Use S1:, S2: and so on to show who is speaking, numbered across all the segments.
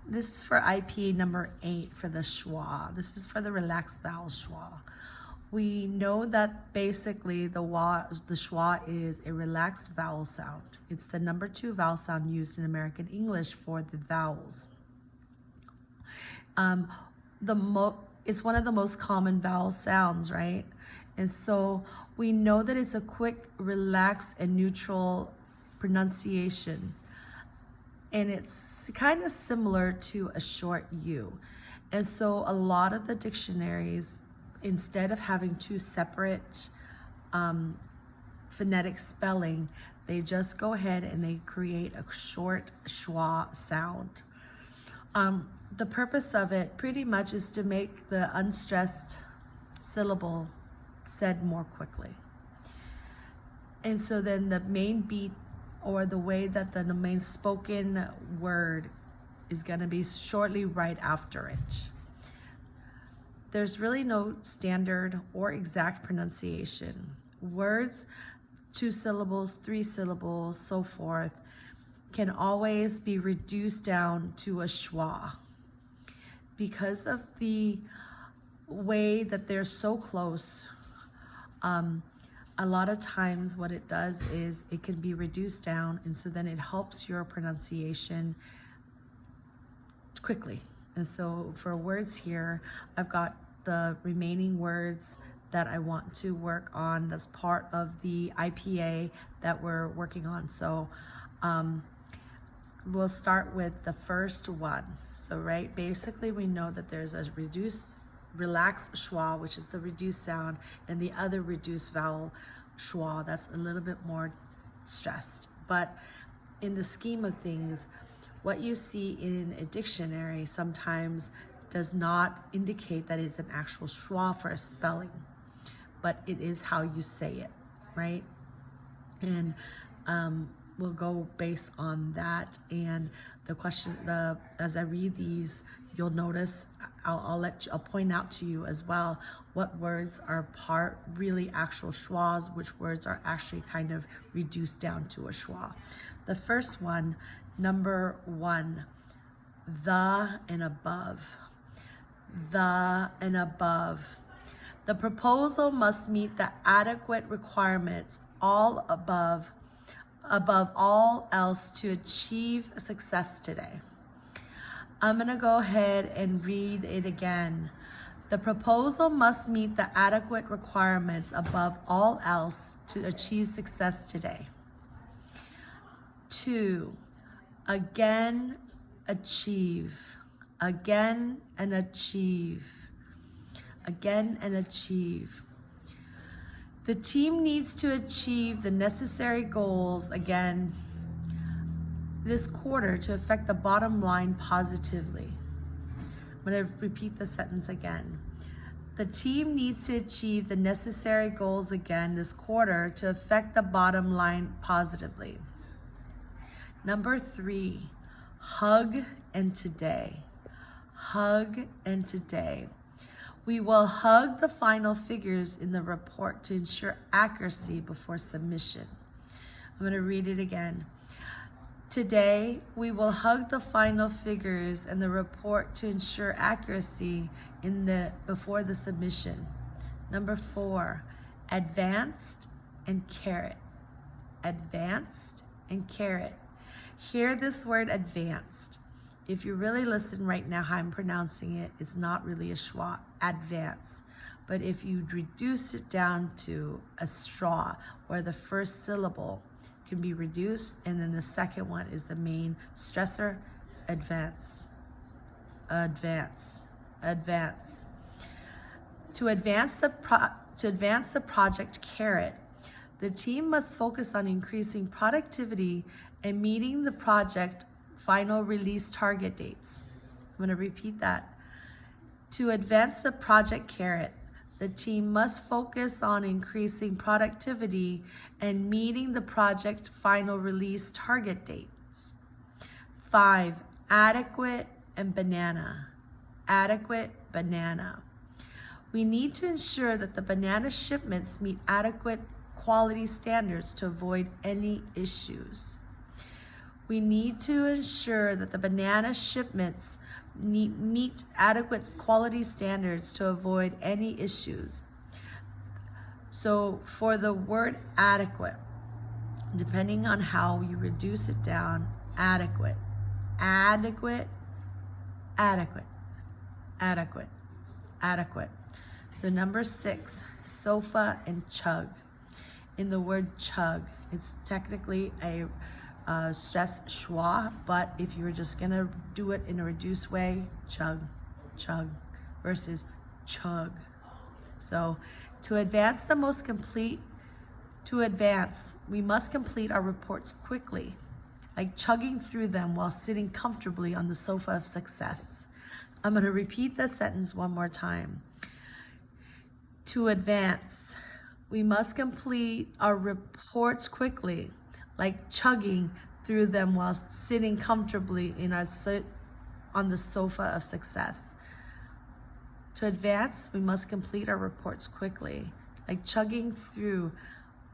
S1: This is for IPA number 8 for the schwa. This is for the relaxed vowel schwa. We know that basically the schwa is a relaxed vowel sound. It's the number 2 vowel sound used in American English for the vowels. It's one of the most common vowel sounds, right? And so we know that it's a quick, relaxed, and neutral pronunciation. And it's kind of similar to a short U. And so a lot of the dictionaries, instead of having 2 separate phonetic spelling, they just go ahead and they create a short schwa sound. The purpose of it pretty much is to make the unstressed syllable said more quickly. And so then the main beat, or the way that the main spoken word is going to be shortly right after it. There's really no standard or exact pronunciation. Words, 2 syllables, 3 syllables, so forth, can always be reduced down to a schwa. Because of the way that they're so close, a lot of times what it does is it can be reduced down, and so then it helps your pronunciation quickly. And so for words here, I've got the remaining words that I want to work on that's part of the IPA that we're working on. So we'll start with the first one. So basically we know that there's a relaxed schwa, which is the reduced sound, and the other reduced vowel schwa that's a little bit more stressed. But in the scheme of things, what you see in a dictionary sometimes does not indicate that it's an actual schwa for a spelling, but it is how you say it, right? And we'll go based on that. And the question, as I read these, you'll notice, I'll point out to you as well what words are really actual schwas, which words are actually kind of reduced down to a schwa. The first one, number 1, the and above. The and above. The proposal must meet the adequate requirements above all else to achieve success today. I'm going to go ahead and read it again. The proposal must meet the adequate requirements above all else to achieve success today. 2, again, achieve. Again and achieve. Again and achieve. The team needs to achieve the necessary goals again this quarter to affect the bottom line positively. I'm going to repeat the sentence again. The team needs to achieve the necessary goals again this quarter to affect the bottom line positively. Number 3, hug and today. Hug and today. We will hug the final figures in the report to ensure accuracy before submission. I'm going to read it again. Today, we will hug the final figures in the report to ensure accuracy before the submission. Number 4, advanced and caret. Advanced and caret. Hear this word advanced. If you really listen right now how I'm pronouncing it, it's not really a schwa, advance. But if you reduce it down to a schwa, where the first syllable can be reduced, and then the second one is the main stressor, advance, advance, advance. To advance the project caret, the team must focus on increasing productivity and meeting the project final release target dates. I'm going to repeat that. To advance the project caret, the team must focus on increasing productivity and meeting the project final release target dates. 5, adequate and banana. Adequate banana. We need to ensure that the banana shipments meet adequate quality standards to avoid any issues. We need to ensure that the banana shipments meet adequate quality standards to avoid any issues. So for the word adequate, depending on how you reduce it down, adequate, adequate, adequate, adequate, adequate. So number 6, sofa and chug. In the word chug, it's technically a stressed schwa, but if you were just gonna do it in a reduced way, chug, chug, versus chug. So to advance, we must complete our reports quickly, like chugging through them while sitting comfortably on the sofa of success. I'm gonna repeat the sentence one more time. To advance, we must complete our reports quickly, like chugging through them while sitting comfortably on the sofa of success. To advance, we must complete our reports quickly, like chugging through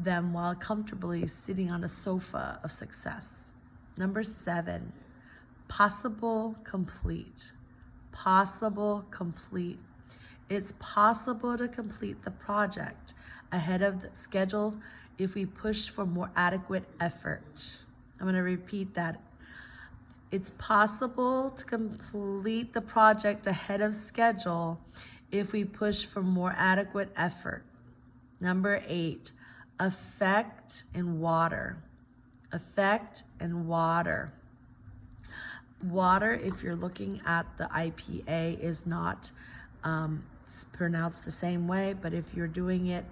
S1: them while comfortably sitting on a sofa of success. Number 7, possible complete. Possible complete. It's possible to complete the project ahead of the schedule if we push for more adequate effort. I'm going to repeat that. It's possible to complete the project ahead of schedule if we push for more adequate effort. Number 8, effect and water. Effect and water. Water, if you're looking at the IPA, is not pronounced the same way, but if you're doing it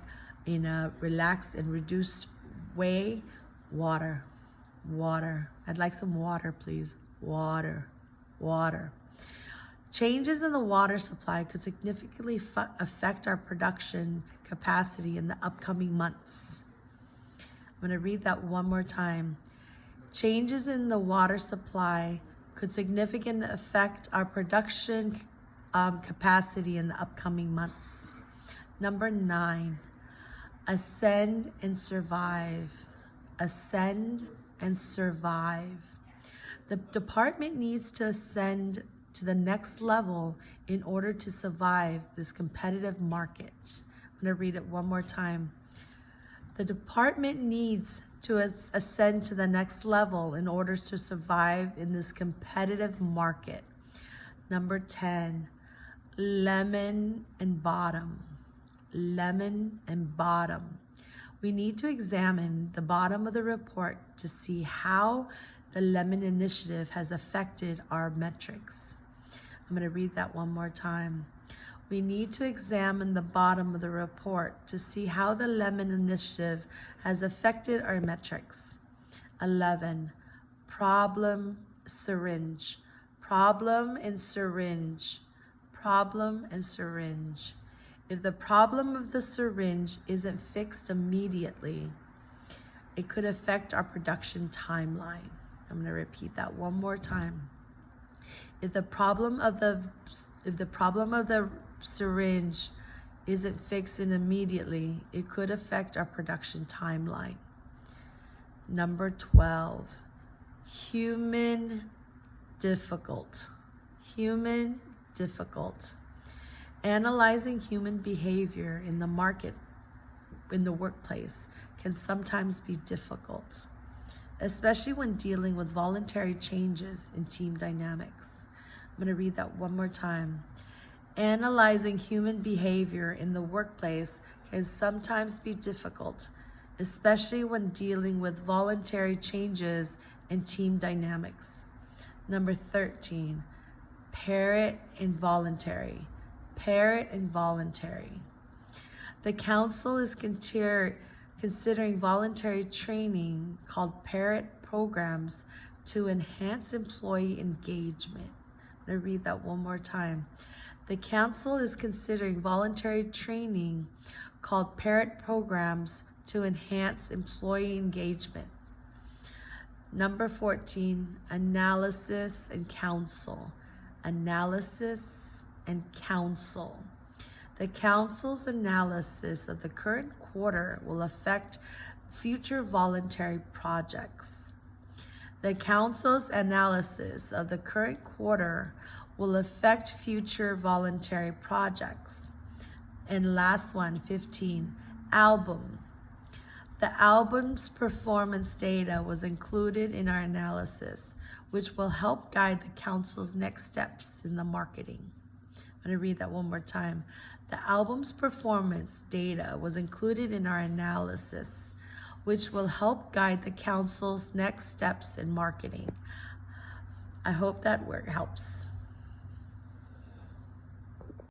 S1: in a relaxed and reduced way, water, water. I'd like some water, please. Water, water. Changes in the water supply could significantly affect our production capacity in the upcoming months. I'm going to read that one more time. Changes in the water supply could significantly affect our production capacity in the upcoming months. Number 9, ascend and survive. Ascend and survive. The department needs to ascend to the next level in order to survive this competitive market. I'm going to read it one more time. The department needs to ascend to the next level in order to survive in this competitive market. Number 10, lemon and bottom. Lemon and bottom. We need to examine the bottom of the report to see how the Lemon Initiative has affected our metrics. I'm going to read that one more time. We need to examine the bottom of the report to see how the Lemon Initiative has affected our metrics. 11, problem, syringe. Problem and syringe. Problem and syringe. If the problem of the syringe isn't fixed immediately, it could affect our production timeline. I'm going to repeat that one more time. If the problem of the syringe isn't fixed immediately, it could affect our production timeline. Number 12, human difficult. Human difficult. Analyzing human behavior in the market, in the workplace, can sometimes be difficult, especially when dealing with voluntary changes in team dynamics. I'm going to read that one more time. Analyzing human behavior in the workplace can sometimes be difficult, especially when dealing with voluntary changes in team dynamics. Number 13, parrot involuntary. Parrot involuntary. The council is considering voluntary training called parrot programs to enhance employee engagement. I'm going to read that one more time. The council is considering voluntary training called parrot programs to enhance employee engagement. Number 14, analysis and counsel. Analysis and counsel. The council's analysis of the current quarter will affect future voluntary projects. The council's analysis of the current quarter will affect future voluntary projects. And last one, 15, album. The album's performance data was included in our analysis, which will help guide the council's next steps in the marketing. I'm going to read that one more time. The album's performance data was included in our analysis, which will help guide the council's next steps in marketing. I hope that word helps.